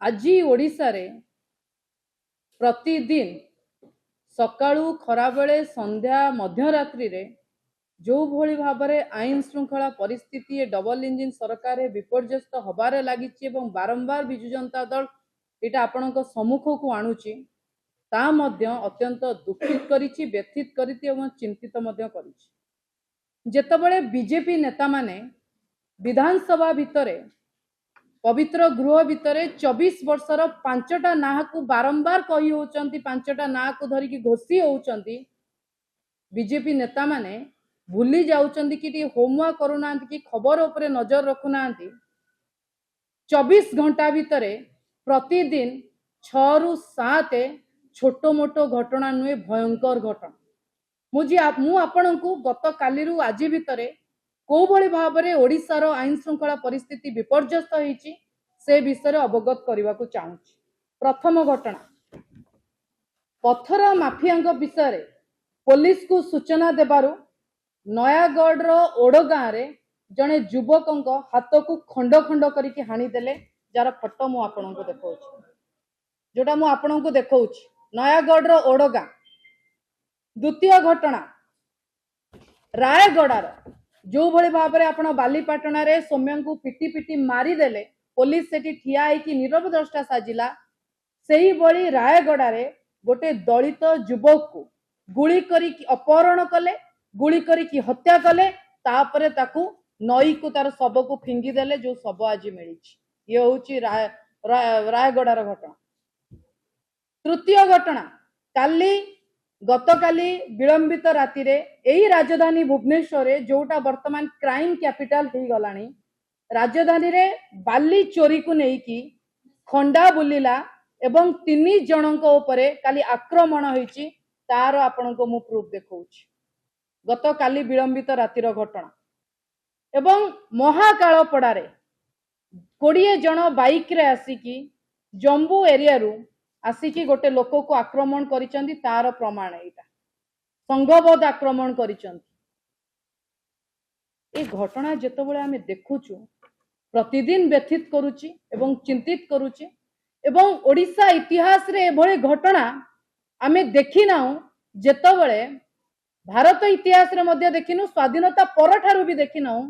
आज ओडिशा रे प्रतिदिन सकाळू खराबेले संध्या मध्यरात्रि रे जो भली भाव में आईन श्रृंखला परिस्थिति डबल इंजिन सरकार विपर्यस्त हबारे लगी बारंबार बिजु जनता दल यहाँ आपण सम्मुख को आणुची ता मध्य अत्यंत दुखित करिछि, व्यथित करिछि एवं चिंतित मध्य करिछि। जेतबेले बीजेपी नेता माने विधानसभा भितरे पवित्र गृह भितरे 24 वर्षर 5टा ना को बारंबार कही होचंती, 5टा ना को धरिकी घोषी होचंती। बीजेपी नेता माने भूली जाउचंती कि होमवर्क करूना कि खबर उपरे नजर रखुना। 24 घंटा भितरे प्रतिदिन 6 रु 7 छोटो मोटो घटना नुहे, भयंकर घटना। मु आपण को गत काली आज भितरे को भली भाव में ओडिशार आईन श्रृंखला परिस्थिति विपर्यस्त होईची से विषय अवगत करने को चाहूँगी। प्रथम घटना पथर माफिया विषय पुलिस को सूचना देबारु नयागढ़ ओडगाँ रे जड़े युवक हाथ को खंड खंड करके हाणीदेले, जार फोटो मु आपन को देखौछि, जोटा मु आपन को देखौछि नयागढ़ ओडगाँ। द्वितीय घटना रायगड़ार जो भली भाव में आपण बालीपाटना रे सौम्य को पिटी पिटी मारिदेले, पुलिस सेठी ठिया होइकी नीरव द्रष्टा साजिला। सेही बड़ी रायगड़ारे गोटे दलित युवक को गुली करी अपहरण कले, गुली करी हत्या कले, तापरे ताकू नई को तार शव को फिंगी देले, जो शव आज मिली। ये होची रायगड़ार घटना। तृतीय घटना काली गतकाली विलंबित राति रे एही राजधानी भुवनेश्वर जोटा वर्तमान क्राइम कैपिटल हो गलानी, राजधानी रे बाली चोरी को लेकिन खंडा बुलिला एवं 3 जनक उपरे काली आक्रमण होईची, तार आपण को मु प्रूफ देखौछि। गत काली विलंबित रातिर घटना। एवं महाकालपड़ारे 20 जन बाइक रे आसिकी जम्बू एरिया रु आसिकी गोटे लोक को आक्रमण करिसंती, तार प्रमाण एटा संघबद्ध आक्रमण करिसंती। ए घटना जेतबेले आमे देखुछु प्रतिदिन व्यथित करुची एवं चिंतित करुची। एवं ओडिशा इतिहास रे एभଳି घटना आमे देखि नाउ, जेतबेले भारत इतिहास रे मध्य देखिनु, स्वाधीनता पर ठारू भी देखि नाउ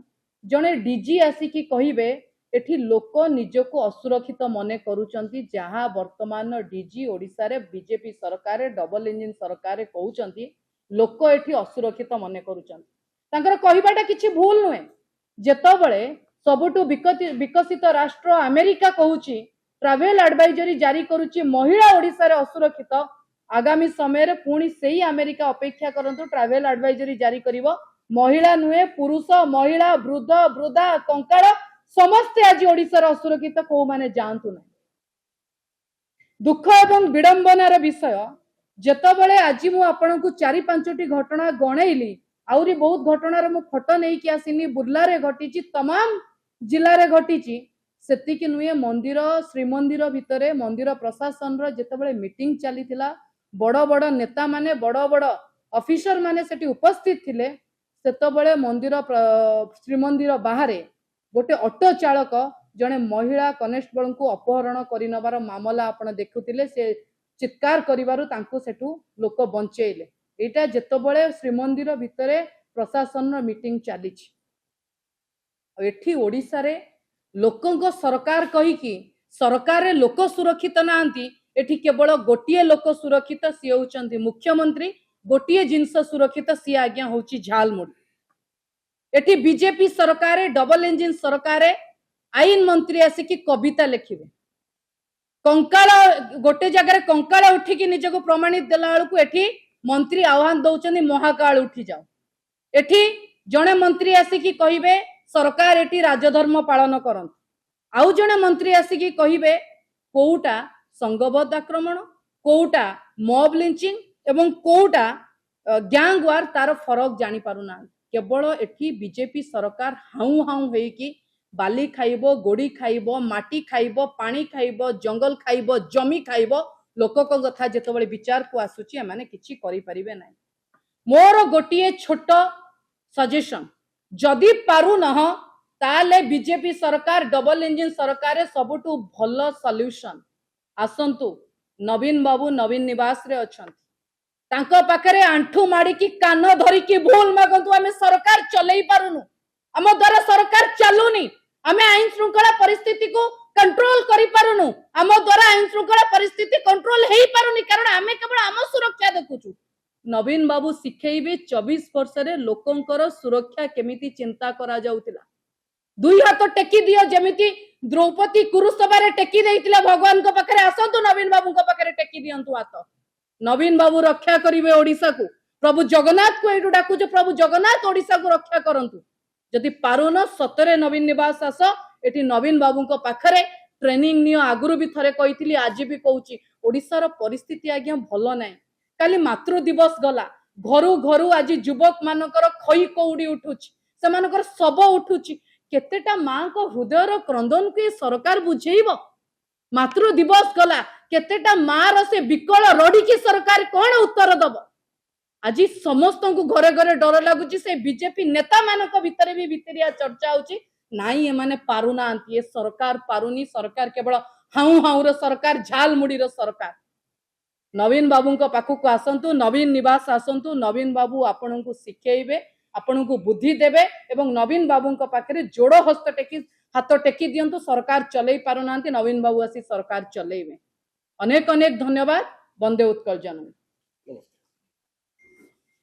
जने डीजी आसिकी कहिबे एठी लोक निजको असुरक्षित मने करूचंती। जहाँ वर्तमान डीजी ओडिशा रे बीजेपी सरकार डबल इंजिन सरकार कहउचंती लोक एठी असुरक्षित मने करूचंती। तांकर कहिबाटा किछि भूल नुहे। जेतबेले सबुठु विकसित राष्ट्र अमेरिका कहूची ट्रैवल एडवाइजरी जारी करुची महिला ओडिशा रे असुरक्षित, आगामी समय रे पुणी सेही अमेरिका अपेक्षा करंतु ट्रैवल एडवाइजरी जारी करिवो। महिला नुहे, पुरुष महिला वृद्ध वृद्धा कंकाळ समस्ते आज ओडिशा रे असुरक्षित को माने जानतु ना। दुख एवं विडंबनार विषय जेतबेले आज मु आपन को 4-5टी घटना गणैली, आउरी बहुत घटनार मु फोटो नहीं कि आसिनी, बुर्ला रे घटीची, तमाम जिल्ला रे घटीची। सेतिकी नुहे मंदिर श्रीमंदिर भितरे मंदिर प्रशासन रो जेतबेले मीटिंग चलीथिला, बड़ बड़ नेता माने बड़ बड़ ऑफिसर माने सेठी उपस्थित थिले, सेतबेले मंदिर श्रीमंदिर बाहरे गोटे ऑटो चालक जने महिला कनेस्टेबल को अपहरण करि नबार मामला आपण देखुतिले। से चित्कार करिवारु तांको सेठू लोक बंचेइले। एटा जेतबेले श्रीमंदिर भितरे प्रशासन रो मीटिंग चलीछि। एठी ओडिशा रे लोकंको सरकार कहिकी सरकार रे लोक सुरक्षित नांती, एठी केवल गोटिए लोक सुरक्षित, सी होचंती मुख्यमंत्री। गोटिए जिनस सुरक्षित, सी आज्ञा होची झालमुड़ी। एठी बीजेपी सरकार डबल इंजिन सरकार आईन मंत्री आसिकी कविता लिखिबे, कंकाळ गोटे जगह कंकाळ उठिकी निजको प्रमाणित देला बेलू एठी मंत्री आह्वान दौचंदी महाकाल उठी जाओ। एठी जणे मंत्री आसिकी कहिबे सरकार एठी राजधर्म पालन करन, आउ जणे मंत्री आसिकी कहिबे कोउटा संघबद्ध आक्रमण, कोउटा मॉब लिंचिंग एवं कोउटा गैंग वार, तार फरक जानी पारुना। केवल एठी बीजेपी सरकार हाउ हाउ होइकी बाली खाइबो, गोड़ी खाइबो, माटी खाइबो, पानी खाइबो, जंगल खाइबो, जमी खाइबो। लोक कथा जेतबेले विचार को आसुची एमाने किछि करि परिबे नै। मोर गोटिए छोट सजेशन, जदि पारु नह ताले बीजेपी सरकार डबल इंजिन सरकार सबुठु भल सॉल्यूशन आसंतु नवीन बाबू नवीन निवास रे अछंती तांको पाखरे आंठू माड़िकी कान धरिकी भूल मागंतु आमे सरकार चलई पारुनु आम द्वारा सरकार चलुनी आमे आईन श्रृंखला परिस्थिति को कंट्रोल करि पारुनु आम द्वारा आईन श्रृंखला परिस्थिति कंट्रोल हेई पारुनी कारण आमे केवल आम सुरक्षा देखुछु नवीन बाबू शिखेइबे 24 वर्ष रे लोकंकर सुरक्षा केमिति चिंता करा जाउतिला दुई हाथ टेकी दियो जेमिति द्रौपदी कुरुसभा रे टेकी देइतिला भगवान को पाखरे आसंतु नवीन बाबू को पाखरे टेकी दियंतु हाथ नवीन बाबू रक्षा करिवे ओडिसा को प्रभु जगन्नाथ को एटु डाकु जे प्रभु जगन्नाथ ओडिसा को रक्षा करंतु जदि पारुन सतरे नवीन निवास आस एटी नवीन बाबू को पाखरे ट्रेनिंग नियो आगुरु भी थरे कहितली आज भी कहूची ओडिसा रो परिस्थिति आज्ञा भलो नै काली मातृ दिवस गला घरु घरु आज युवक मानकर खई कौड़ी उठुची सेमानकर सब उठुची केतेटा मां को हृदय क्रंदन को सरकार बुझेइबो मातृ दिवस गला केतेटा मां रो से विकल रड़ी की सरकार कौन उत्तर दब आज समस्त को घरे घरे डर लगुची से बीजेपी नेता मानक भितरे भी भितरिया चर्चा होची नाई एमाने पारुना ये सरकार पारुनी सरकार केवल हाउ हाउ रो सरकार झाल मुड़ी रो सरकार नवीन बाबू को पाखु को आसंतु नवीन निवास आसंतु नवीन बाबू आपन को शिखेइबे आपन को बुद्धि देबे एवं नवीन बाबू को पाखरे जोड़ हस्त टेकी हाथ टेकी दियंतु सरकार चलई पारुनांती नवीन बाबू आसी सरकार चलैबे अनेक अनेक धन्यवाद वंदे उत्कल जननी।